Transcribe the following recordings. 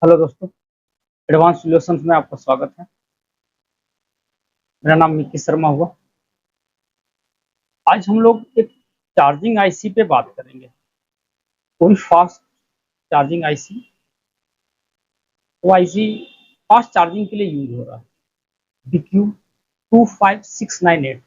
Hello दोस्तों, advance solutions में आपका स्वागत है। मेरा नाम मिक्की शर्मा हुआ। आज हम लोग एक चार्जिंग आईसी पे बात करेंगे। कोई फास्ट चार्जिंग आईसी, वो आईसी फास्ट चार्जिंग के लिए यूज हो रहा है। BQ 25698,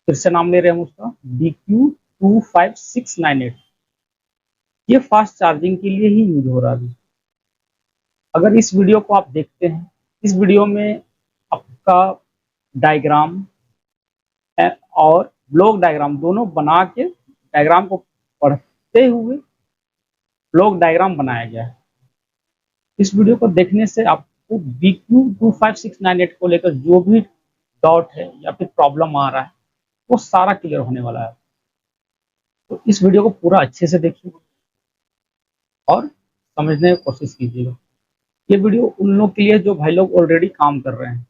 फिर से नाम ले रहे हैं हम उसका, BQ 25698। ये फास्ट चार्जिंग के लिए ही यूज हो रहा है। अगर इस वीडियो को आप देखते हैं, इस वीडियो में आपका डायग्राम और ब्लॉक डायग्राम दोनों बना के, डायग्राम को पढ़ते हुए ब्लॉक डायग्राम बनाया गया है। इस वीडियो को देखने से आपको BQ 25698 को लेकर जो भी डाउट है या फिर प्रॉब्लम आ रहा है, वो सारा क्लियर होने वाला है। तो इस वीडियो को पूरा अच्छे से देखिए और समझने की कोशिश कीजिएगा। ये वीडियो उन लोग के लिए जो भाई लोग ऑलरेडी काम कर रहे हैं,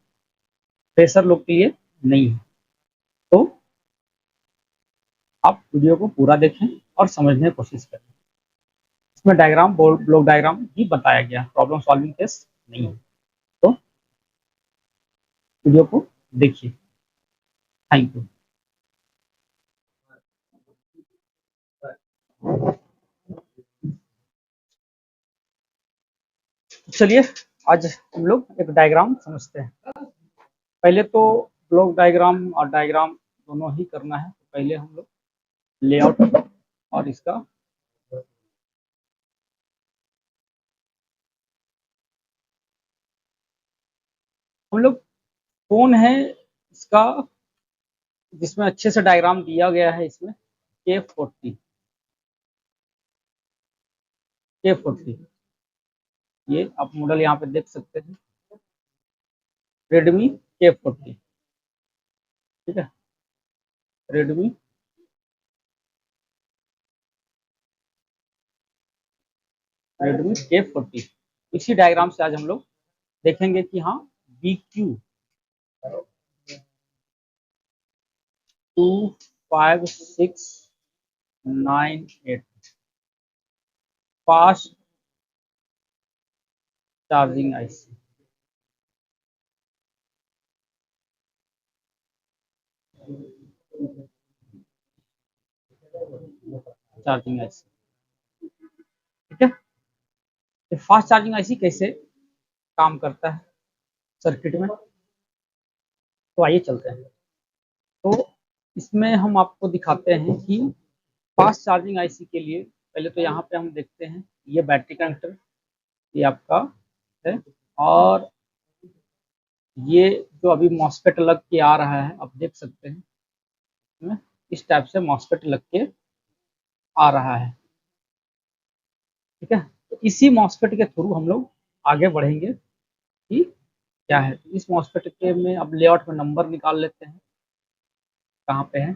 फ्रेशर लोग के लिए नहीं है। तो आप वीडियो को पूरा देखें और समझने की कोशिश करें। इसमें डायग्राम, ब्लॉक डायग्राम ही बताया गया, प्रॉब्लम सॉल्विंग टेस्ट नहीं है। तो वीडियो को देखिए। Thank you. चलिए आज हम लोग एक डायग्राम समझते हैं। पहले तो ब्लॉक डायग्राम और डायग्राम दोनों ही करना है। तो पहले हम लोग लेआउट और इसका हम लोग फोन है इसका, जिसमें अच्छे से डायग्राम दिया गया है। इसमें K40 ये आप मॉडल यहाँ पे देख सकते हैं, रेडमी K40। ठीक है, रेडमी K40। इसी डायग्राम से आज हम लोग देखेंगे कि हाँ, BQ 25698 fast charging IC. Charging IC, ठीक है। तो फास्ट चार्जिंग आईसी कैसे काम करता है सर्किट में, तो आइए चलते हैं। तो इसमें हम आपको दिखाते हैं कि फास्ट चार्जिंग आईसी के लिए पहले तो यहाँ पे हम देखते हैं, ये बैटरी कनेक्टर ये आपका है, और ये जो अभी मॉसफेट लग के आ रहा है, आप देख सकते हैं इसमें इस टाइप से मॉसफेट लग के आ रहा है। ठीक है, तो इसी मॉसफेट के थ्रू हम लोग आगे बढ़ेंगे कि क्या है। तो इस मॉसफेट के में अब लेआउट में नंबर निकाल लेते हैं, कहाँ पे है।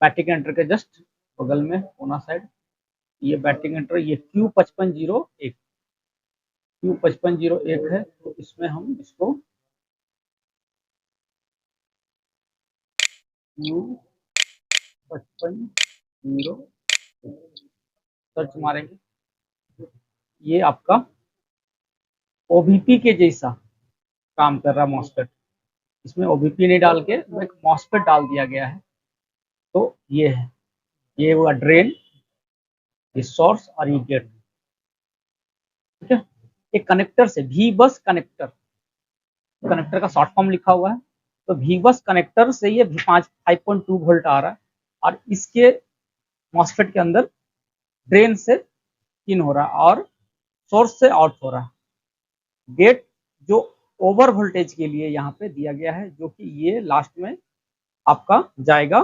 बैटरी कनेक्टर के जस्ट बगल में कोना साइड ये बैटरी कनेक्टर, ये Q5501 है। तो इसमें हम इसको Q5501 सर्च मारेंगे। ये आपका OVP के जैसा काम कर रहा है मॉसफेट। इसमें OVP नहीं डाल के एक मॉसफेट डाल दिया गया है। तो ये है, ये हुआ ड्रेन, ये सोर्स और ये गेट। ठीक है, एक कनेक्टर से भी बस कनेक्टर, कनेक्टर का शॉर्ट फॉर्म लिखा हुआ है। तो भी बस कनेक्टर से ये 5.2 वोल्ट आ रहा है, और इसके मॉसफेट के अंदर ड्रेन से इन हो रहा है और सोर्स से आउट हो रहा है। गेट जो ओवर वोल्टेज के लिए यहाँ पे दिया गया है, जो कि ये लास्ट में आपका जाएगा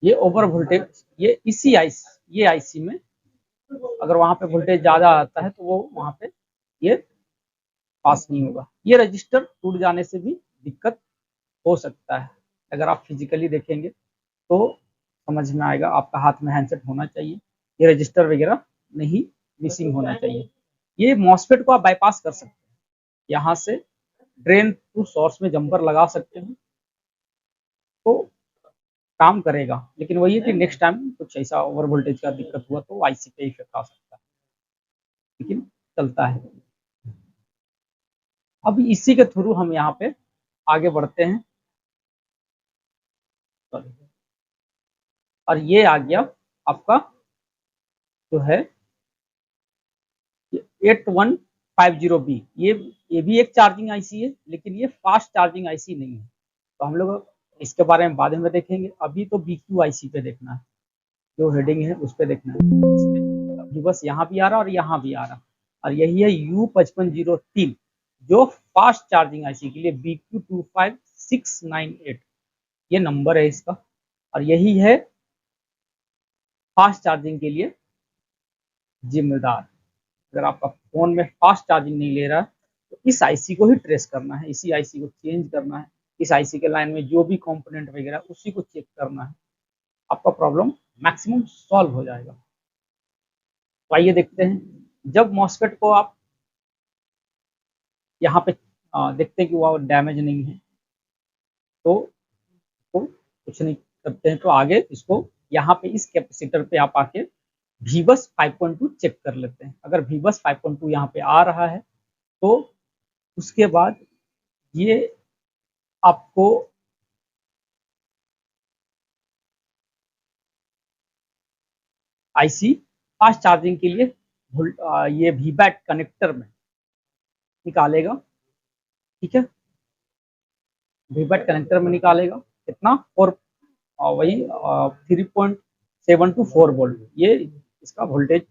ये ओवर वोल्टेज, ये इसी आईसी, ये आईसी में अगर वहां पे वोल्टेज ज्यादा आता है तो वो वहां पे ये पास नहीं होगा। ये रजिस्टर टूट जाने से भी दिक्कत हो सकता है। अगर आप फिजिकली देखेंगे तो समझ में आएगा, आपका हाथ में हैंडसेट होना चाहिए, ये रजिस्टर वगैरह नहीं मिसिंग होना चाहिए। ये मॉसफेट को आप बाईपास कर सकते हैं, यहाँ से ड्रेन टू सोर्स में जंपर लगा सकते हैं। तो काम करेगा, लेकिन वही है कि नेक्स्ट टाइम कुछ ऐसा ओवर वोल्टेज का दिक्कत हुआ तो आईसी पे इफेक्ट आ सकता है, लेकिन चलता है। अब इसी के थ्रू हम यहाँ पे आगे बढ़ते हैं, और ये आ गया आपका जो है 8150B। ये भी एक चार्जिंग आईसी है, लेकिन ये फास्ट चार्जिंग आईसी नहीं है, तो हम लोग इसके बारे में बाद में देखेंगे। अभी तो BQ आईसी पे देखना है, जो हेडिंग है उस पर देखना है। अभी बस यहाँ भी आ रहा और यहाँ भी आ रहा, और यही है U5503 जो फास्ट चार्जिंग आईसी के लिए BQ25698 ये नंबर है इसका, और यही है फास्ट चार्जिंग के लिए जिम्मेदार। अगर आपका फोन में फास्ट चार्जिंग नहीं ले रहा है तो इस आईसी को ही ट्रेस करना है, इसी आईसी को चेंज करना है, इस आईसी के लाइन में जो भी कंपोनेंट वगैरह उसी को चेक करना है, आपका प्रॉब्लम मैक्सिमम सॉल्व हो जाएगा। तो आइए देखते हैं, जब मॉसफेट को आप यहाँ पे देखते हैं कि वो डैमेज नहीं है तो कुछ नहीं करते हैं, तो आगे इसको यहाँ पे इस कैपेसिटर पे आप आके VBUS 5.2 चेक कर लेते हैं। अगर VBUS 5.2 यहाँ पे आ रहा है तो उसके बाद ये आपको आईसी फास्ट चार्जिंग के लिए ये VBAT कनेक्टर में निकालेगा, ठीक है। VBAT कनेक्टर में निकालेगा कितना, और वही 3.724 वोल्ट, ये इसका वोल्टेज।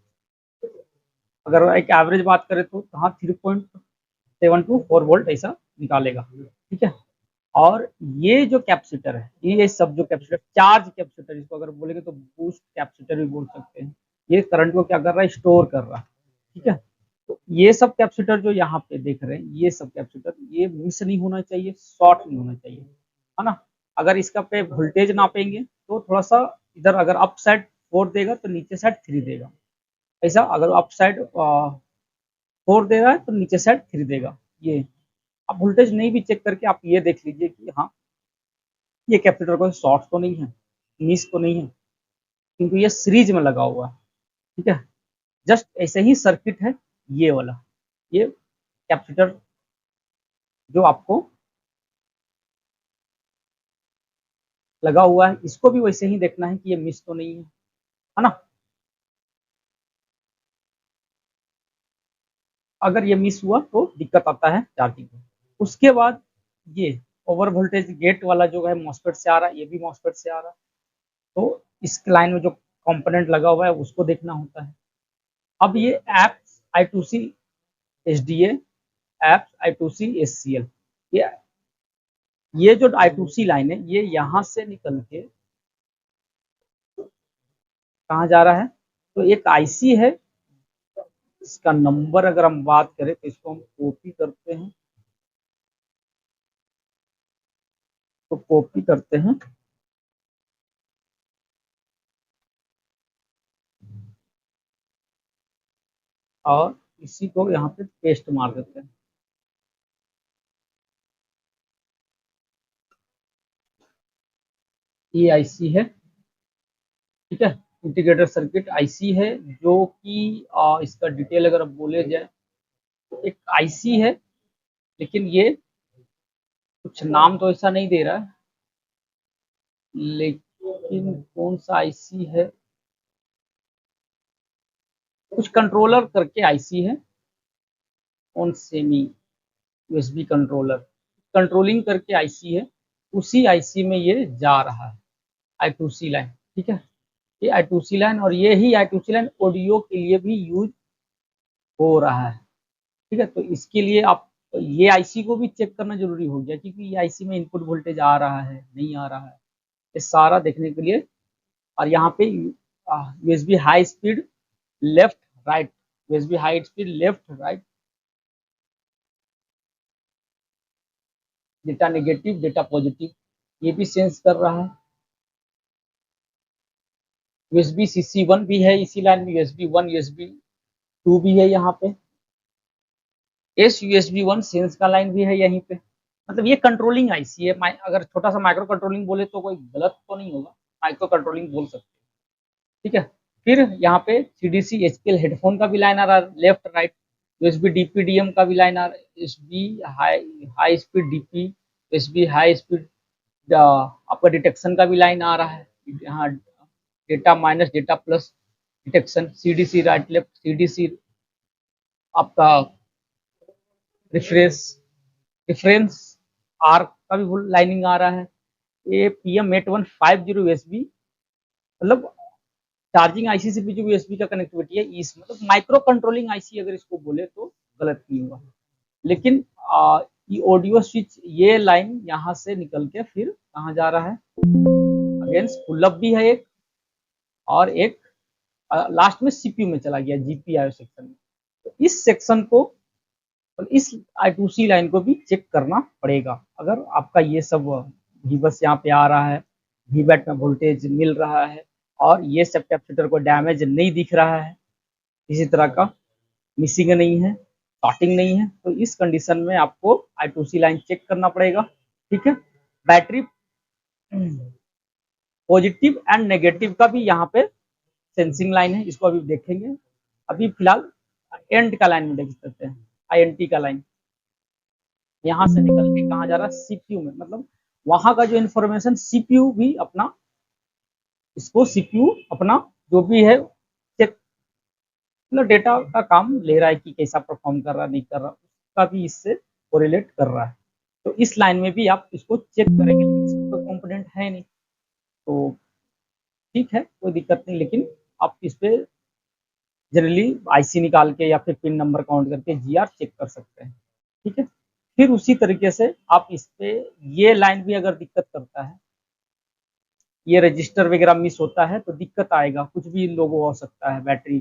अगर एक एवरेज बात करें तो हाँ 3.724 वोल्ट ऐसा निकालेगा, ठीक है। और ये जो कैपेसिटर है, ये सब जो कैपेसिटर, चार्ज कैपेसिटर इसको अगर बोलेंगे तो बूस्ट कैपेसिटर भी बोल सकते हैं, ये करंट को क्या कर रहा है, स्टोर कर रहा है, ठीक है। तो ये सब कैपेसिटर जो यहाँ पे देख रहे हैं, ये सब कैपेसिटर ये मिस नहीं होना चाहिए, शॉर्ट नहीं होना चाहिए, है ना। अगर इसका पे वोल्टेज नापेंगे तो थोड़ा सा इधर अगर अप साइड 4 देगा तो नीचे साइड 3 देगा, ऐसा अगर अप साइड 4 दे रहा है तो नीचे साइड 3 देगा। ये आप वोल्टेज नहीं भी चेक करके आप ये देख लीजिए कि हाँ ये कैपेसिटर को शॉर्ट तो नहीं है, मिस तो नहीं है, क्योंकि ये सीरीज में लगा हुआ है, ठीक है। जस्ट ऐसे ही सर्किट है ये वाला, ये कैपेसिटर जो आपको लगा हुआ है, इसको भी वैसे ही देखना है कि ये मिस तो नहीं है ना। अगर ये मिस हुआ तो दिक्कत आता है चार्जिंग में। उसके बाद ये ओवर वोल्टेज गेट वाला जो है मॉसफेट से आ रहा है, ये भी मॉसफेट से आ रहा है, तो इस लाइन में जो कंपोनेंट लगा हुआ है उसको देखना होता है। अब ये apps I2C SDA, apps I2C SCL, ये जो I2C लाइन है ये यहाँ से निकल के कहाँ जा रहा है, तो एक आईसी है, इसका नंबर अगर हम बात करें तो इसको हम कॉपी करते हैं, तो कॉपी करते हैं और इसी को यहाँ पे पेस्ट मार देते हैं। ये आईसी है, ठीक है, इंटीग्रेटेड सर्किट आईसी है, जो कि इसका डिटेल अगर बोले जाए तो एक आईसी है, लेकिन ये कुछ नाम तो ऐसा नहीं दे रहा है, लेकिन कौन सा आईसी है, कुछ कंट्रोलर करके आईसी है, on semi USB controller, controlling करके आईसी है, उसी आईसी में ये जा रहा है I2C लाइन, ठीक है। ये I2C लाइन, और ये ही I2C लाइन ऑडियो के लिए भी यूज हो रहा है, ठीक है। तो इसके लिए आप ये आईसी को भी चेक करना जरूरी हो गया, क्योंकि ये आईसी में इनपुट वोल्टेज आ रहा है नहीं आ रहा है, ये सारा देखने के लिए। और यहाँ पे USB high speed left right, USB high speed left right, data negative data positive, ये भी सेंस कर रहा है। यूएसबी CC1 भी है इसी लाइन में, USB1 USB2 भी है यहाँ पे, USB1 सेंस का लाइन भी है यहीं पे। मतलब ये कंट्रोलिंग आईसी है, अगर छोटा सा माइक्रो कंट्रोलिंग बोले तो कोई गलत तो नहीं होगा, माइक्रो कंट्रोलिंग बोल सकते हैं। ठीक है, फिर यहाँ पे CDC HPL हेडफोन का भी लाइन आ रहा है, लेफ्ट राइट। USB DPDM का भी लाइन आ रहा है, USB high high speed DP, USB high speed आपका डिटेक्शन का भी लाइन आ रहा है। यहाँ data minus data plus detection, CDC right left, CDC आपका रिफ्रेश डिफरेंस आर का भी लाइनिंग आ रहा है। ये PM8150 USB, मतलब चार्जिंग आईसी से भी जो यूएसबी का कनेक्टिविटी है, इस मतलब माइक्रो कंट्रोलिंग आईसी अगर इसको बोले तो गलत नहीं होगा। लेकिन ये ऑडियो स्विच, ये लाइन यहाँ से निकल के फिर कहाँ जा रहा है, अगेंस्ट पुल अप भी है एक, और एक लास्ट में सीपीयू में चला गया, जीपीआईओ सेक्शन में। तो इस सेक्शन को, इस I2C लाइन को भी चेक करना पड़ेगा। अगर आपका ये सब भी बस यहाँ पे आ रहा है, वीबैट में वोल्टेज मिल रहा है, और ये सब कैपेसिटर को डैमेज नहीं दिख रहा है, किसी तरह का मिसिंग नहीं है, शॉर्टिंग नहीं है, तो इस कंडीशन में आपको I2C लाइन चेक करना पड़ेगा। ठीक है, बैटरी पॉजिटिव एंड नेगेटिव का भी यहाँ पे सेंसिंग लाइन है, इसको अभी देखेंगे। अभी फिलहाल एंड का लाइन में देख सकते हैं, INT का लाइन यहाँ से निकल के कहाँ जा रहा है, सीपीयू में, मतलब वहां का जो इन्फॉर्मेशन सीपीयू भी अपना, इसको सीपीयू अपना जो भी है चेक, मतलब डेटा का काम ले रहा है कि कैसा परफॉर्म कर रहा है नहीं कर रहा, उसका भी इससे कोरिलेट कर रहा है। तो इस लाइन में भी आप इसको चेक करेंगे, इसमें कोई कंपोनेंट है नहीं तो ठीक है, कोई दिक्कत नहीं, लेकिन आप इस पे जनरली आईसी निकाल के या फिर पिन नंबर काउंट करके जीआर चेक कर सकते हैं। ठीक है, फिर उसी तरीके से आप इस पे, ये लाइन भी अगर दिक्कत करता है, ये रजिस्टर वगैरह मिस होता है तो दिक्कत आएगा, कुछ भी इन लोगों हो सकता है। बैटरी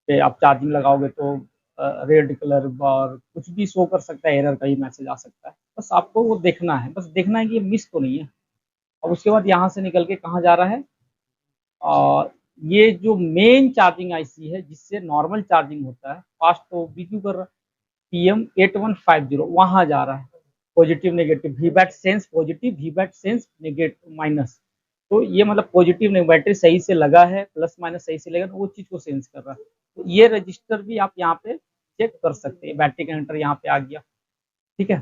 पे आप चार्जिंग लगाओगे तो रेड कलर और कुछ भी शो कर सकता है, एरर का ही मैसेज आ सकता है। बस आपको वो देखना है, बस देखना है कि ये मिस तो नहीं है। और उसके बाद यहाँ से निकल के कहाँ जा रहा है, और ये जो मेन चार्जिंग आईसी है जिससे नॉर्मल चार्जिंग होता है, फास्ट तो बीक्यू कर रहा है, PM8150 वहाँ जा रहा है। पॉजिटिव नेगेटिव, वीबैट सेंस पॉजिटिव, वीबैट सेंस नेगेटिव माइनस, तो ये मतलब पॉजिटिव नहीं, बैटरी सही से लगा है, प्लस माइनस सही से लगा, वो चीज को सेंस कर रहा है। तो ये रजिस्टर भी आप यहाँ पे चेक कर सकते हैं। बैटरी कनेक्टर यहाँ पे आ गया। ठीक है,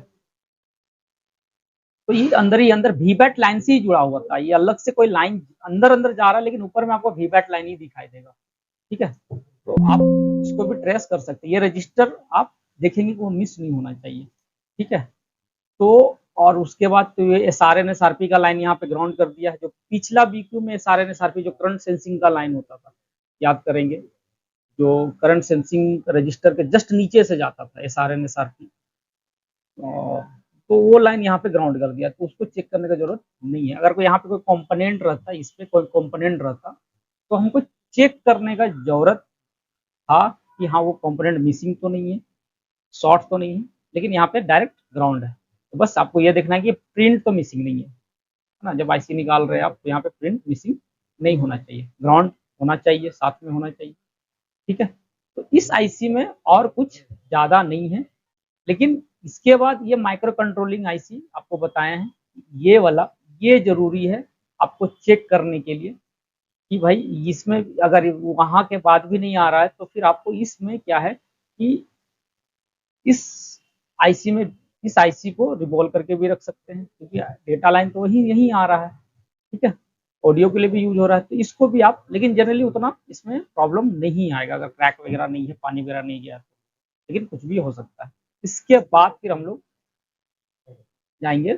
तो ये अंदर ही अंदर वीबैट लाइन से ही जुड़ा हुआ था, ये अलग से कोई लाइन अंदर अंदर जा रहा है, लेकिन ऊपर में आपको वीबैट लाइन ही दिखाई देगा। ठीक है, तो आप इसको भी ट्रेस कर सकते हैं, ये रजिस्टर आप देखेंगे कि वो मिस नहीं होना चाहिए। ठीक है, तो और उसके बाद तो ये SRN-SRP का लाइन यहाँ पे ग्राउंड कर दिया है। जो पिछला BQ में SRN-SRP जो करंट सेंसिंग का लाइन होता था, याद करेंगे, जो करंट सेंसिंग रजिस्टर के जस्ट नीचे से जाता था SRN-SRP, तो वो लाइन यहाँ पे ग्राउंड कर दिया, तो उसको चेक करने का जरूरत नहीं है। अगर कोई यहाँ पे कोई कंपोनेंट रहता, इस पे कोई कंपोनेंट रहता, तो हमको चेक करने का जरूरत था कि हाँ वो कंपोनेंट मिसिंग तो नहीं है, शॉर्ट तो नहीं है, लेकिन यहाँ पे डायरेक्ट ग्राउंड है। तो बस आपको ये देखना है कि प्रिंट तो मिसिंग नहीं है ना, जब आईसी निकाल रहे हैं आप, तो यहाँ पे प्रिंट मिसिंग नहीं होना चाहिए, ग्राउंड होना चाहिए, साथ में होना चाहिए। ठीक है, तो इस आईसी में और कुछ ज़्यादा नहीं है, लेकिन इसके बाद ये माइक्रो कंट्रोलिंग आईसी आपको बताए हैं, ये वाला ये जरूरी है आपको चेक करने के लिए कि भाई इसमें अगर वहाँ के बाद भी नहीं आ रहा है, तो फिर आपको इसमें क्या है कि इस आईसी में, इस आईसी को रिवॉल्व करके भी रख सकते हैं, क्योंकि डेटा लाइन तो वही यहीं आ रहा है। ठीक है, ऑडियो के लिए भी यूज हो रहा है, तो इसको भी आप, लेकिन जनरली उतना इसमें प्रॉब्लम नहीं आएगा अगर क्रैक वगैरह नहीं है, पानी वगैरह नहीं गया तो, लेकिन कुछ भी हो सकता है। इसके बाद फिर हम लोग जाएंगे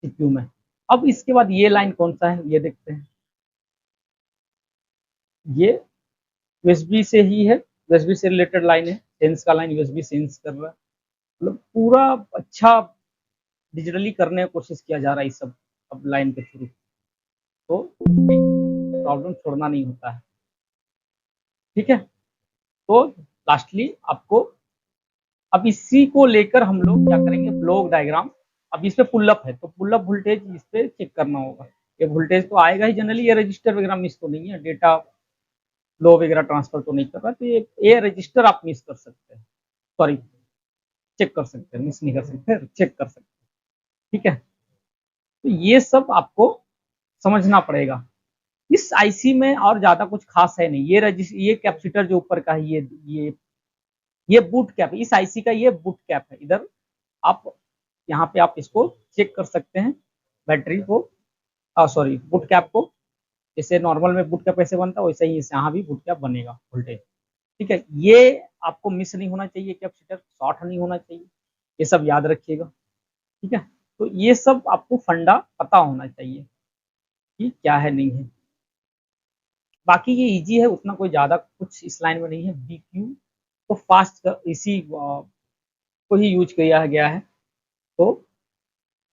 सीपीयू में। अब इसके बाद ये लाइन कौन सा है ये देखते हैं, ये यूएसबी से ही है, यूएसबी से रिलेटेड लाइन है, सेंस का लाइन यूएसबी सेंस कर रहा है, मतलब पूरा अच्छा डिजिटली करने की कोशिश किया जा रहा है इस सब अब लाइन के थ्रू, तो प्रॉब्लम छोड़ना नहीं होता है। ठीक है, तो लास्टली आपको अब इसी को लेकर हम लोग क्या करेंगे, ब्लॉक डायग्राम। अब इस पे पुल अप है, तो पुल अप वोल्टेज इस पे चेक करना होगा। ये वोल्टेज तो आएगा ही जनरली, ये रजिस्टर वगैरह मिस तो नहीं है, डेटा फ्लो वगैरह ट्रांसफर तो नहीं कर रहा, तो ये रजिस्टर आप मिस कर सकते हैं, सॉरी चेक कर सकते हैं, मिस नहीं कर सकते, चेक कर सकते हैं। ठीक है, तो ये सब आपको समझना पड़ेगा। इस आईसी में और ज़्यादा कुछ खास है नहीं। ये कैपेसिटर जो ऊपर का है, ये बूट कैप, इस आईसी का ये बूट कैप है। इधर आप यहाँ पे आप इसको चेक कर सकते हैं, बैटरी को, सॉरी बूट कैप को। जैसे नॉर्मल में बूट कैप कैसे बनता है, वैसे ही यहाँ भी बूट कैप बनेगा वोल्टेज। ठीक है, ये आपको मिस नहीं होना चाहिए, कैपेसिटर शॉर्ट नहीं होना चाहिए, ये सब याद रखिएगा। ठीक है, तो ये सब आपको फंडा पता होना चाहिए कि क्या है नहीं है। बाकी ये इजी है, उतना कोई ज़्यादा कुछ इस लाइन में नहीं है। बीक्यू तो फास्ट इसी को ही यूज किया गया है। तो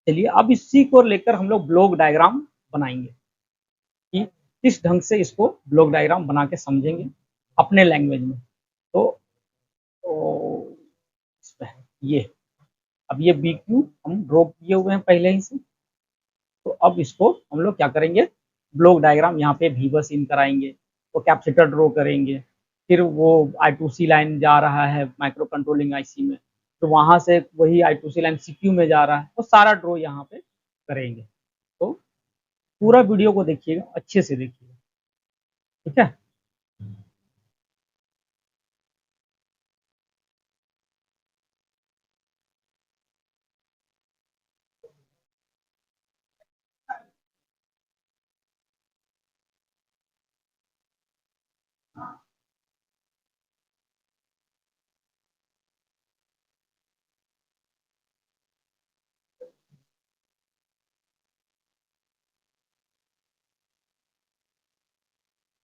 चलिए अब इसी को लेकर हम लोग ब्लॉक डायग्राम बनाएंगे कि किस ढंग से इसको ब्लॉक डायग्राम बना के समझेंगे अपने लैंग्वेज में। तो इसमें ये अब ये BQ हम ड्रॉ किए हुए हैं पहले ही से। तो अब इसको हम लोग क्या करेंगे, ब्लॉक डायग्राम यहाँ पे भी बस इन कराएंगे, तो कैपेसिटर ड्रॉ करेंगे, फिर वो I2C लाइन जा रहा है माइक्रो कंट्रोलिंग आईसी में, तो वहां से वही I2C लाइन CPU में जा रहा है, तो सारा ड्रॉ यहाँ पे करेंगे। तो पूरा वीडियो को देखिएगा, अच्छे से देखिएगा। ठीक है,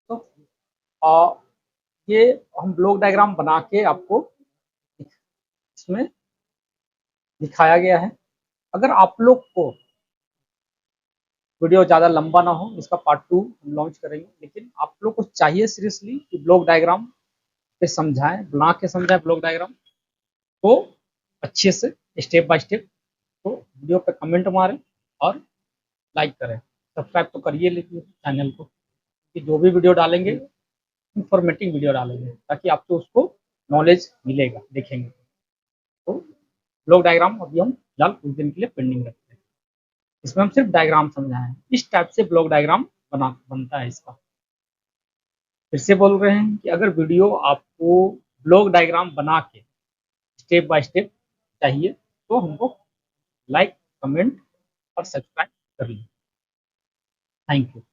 तो ये हम ब्लॉक डायग्राम बना के आपको इसमें दिखाया गया है। अगर आप लोग को वीडियो ज़्यादा लंबा ना हो, इसका पार्ट 2 हम लॉन्च करेंगे, लेकिन आप लोग को चाहिए सीरियसली कि ब्लॉक डायग्राम पे समझाएं, बना के समझाएं ब्लॉक डायग्राम को अच्छे से, स्टेप बाय स्टेप। तो वीडियो पे कमेंट मारें और लाइक करें, सब्सक्राइब तो करिए लीजिए चैनल को, कि जो भी वीडियो डालेंगे इंफॉर्मेटिव वीडियो डालेंगे, ताकि आपको उसको नॉलेज मिलेगा देखेंगे। तो ब्लॉक डायग्राम अभी हम फिलहाल कुछ दिन के लिए पेंडिंग रखते हैं। इसमें हम सिर्फ डायग्राम समझाएं, इस टाइप से ब्लॉक डायग्राम बनता है इसका। फिर से बोल रहे हैं कि अगर वीडियो आपको ब्लॉक डायग्राम बना के स्टेप बाय स्टेप चाहिए, तो हमको लाइक, कमेंट और सब्सक्राइब कर लीजिए। Thank you.